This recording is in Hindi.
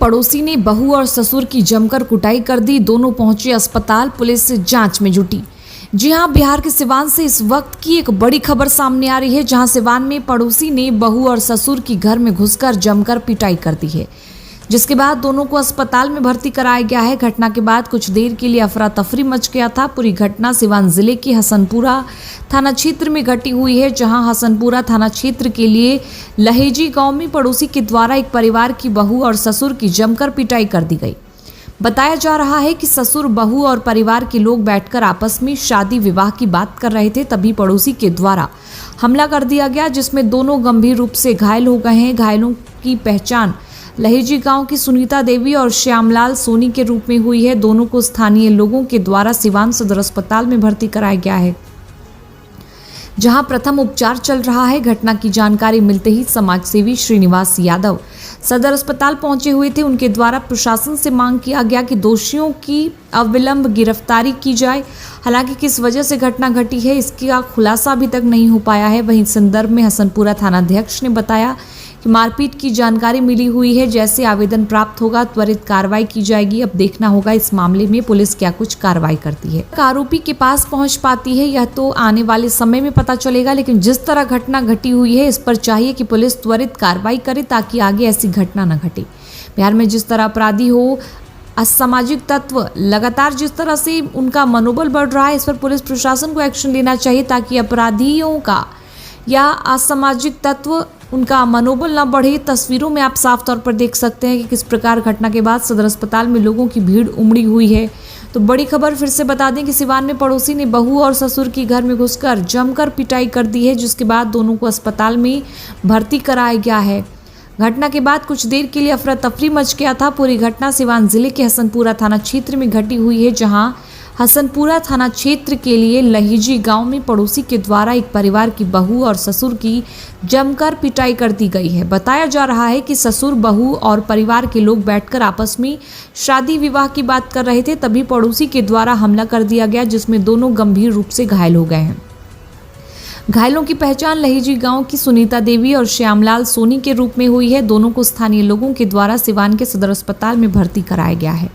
पड़ोसी ने बहू और ससुर की जमकर कुटाई कर दी। दोनों पहुंचे अस्पताल, पुलिस जांच में जुटी। जी हां, बिहार के सिवान से इस वक्त की एक बड़ी खबर सामने आ रही है, जहां सिवान में पड़ोसी ने बहू और ससुर की घर में घुसकर जमकर पिटाई कर दी है, जिसके बाद दोनों को अस्पताल में भर्ती कराया गया है। घटना के बाद कुछ देर के लिए अफरा तफरी मच गया था। पूरी घटना सिवान जिले के हसनपुरा थाना क्षेत्र में घटी हुई है, जहां हसनपुरा थाना क्षेत्र के लिए लहेजी गांव में पड़ोसी के द्वारा एक परिवार की बहू और ससुर की जमकर पिटाई कर दी गई। बताया जा रहा है कि ससुर, बहू और परिवार के लोग बैठकर आपस में शादी विवाह की बात कर रहे थे, तभी पड़ोसी के द्वारा हमला कर दिया गया, जिसमें दोनों गंभीर रूप से घायल हो गए हैं। घायलों की पहचान लहेजी गांव की सुनीता देवी और श्यामलाल सोनी के रूप में हुई है। दोनों को स्थानीय लोगों के द्वारा सिवान सदर अस्पताल में भर्ती कराया गया है, जहां प्रथम उपचार चल रहा है। घटना की जानकारी मिलते ही समाजसेवी श्रीनिवास यादव सदर अस्पताल पहुंचे हुए थे। उनके द्वारा प्रशासन से मांग किया गया कि दोषियों की अविलंब गिरफ्तारी की जाए। हालांकि किस वजह से घटना घटी है, इसका खुलासा अभी तक नहीं हो पाया है। वहीं इस संदर्भ में हसनपुरा थानाध्यक्ष ने बताया कि मारपीट की जानकारी मिली हुई है। जैसे आवेदन प्राप्त होगा त्वरित कार्रवाई की जाएगी। अब देखना होगा इस मामले में पुलिस क्या कुछ कार्रवाई करती है, आरोपी के पास पहुंच पाती है, यह तो आने वाले समय में पता चलेगा। लेकिन जिस तरह घटना घटी हुई है, इस पर चाहिए कि पुलिस त्वरित कार्रवाई करे, ताकि आगे ऐसी घटना न घटे। बिहार में जिस तरह अपराधी हो, असामाजिक तत्व लगातार जिस तरह से उनका मनोबल बढ़ रहा है, इस पर पुलिस प्रशासन को एक्शन लेना चाहिए, ताकि अपराधियों का या असामाजिक तत्व उनका मनोबल न बढ़े। तस्वीरों में आप साफ तौर पर देख सकते हैं कि किस प्रकार घटना के बाद सदर अस्पताल में लोगों की भीड़ उमड़ी हुई है। तो बड़ी खबर फिर से बता दें कि सिवान में पड़ोसी ने बहू और ससुर की घर में घुसकर जमकर पिटाई कर दी है, जिसके बाद दोनों को अस्पताल में भर्ती कराया गया है। घटना के बाद कुछ देर के लिए अफरा तफरी मच गया था। पूरी घटना सिवान जिले के हसनपुरा थाना क्षेत्र में घटी हुई है, जहां हसनपुरा थाना क्षेत्र के लिए लहेजी गांव में पड़ोसी के द्वारा एक परिवार की बहू और ससुर की जमकर पिटाई कर दी गई है। बताया जा रहा है कि ससुर, बहू और परिवार के लोग बैठकर आपस में शादी विवाह की बात कर रहे थे, तभी पड़ोसी के द्वारा हमला कर दिया गया, जिसमें दोनों गंभीर रूप से घायल हो गए हैं। घायलों की पहचान लहेजी गांव की सुनीता देवी और श्यामलाल सोनी के रूप में हुई है। दोनों को स्थानीय लोगों के द्वारा सिवान के सदर अस्पताल में भर्ती कराया गया है।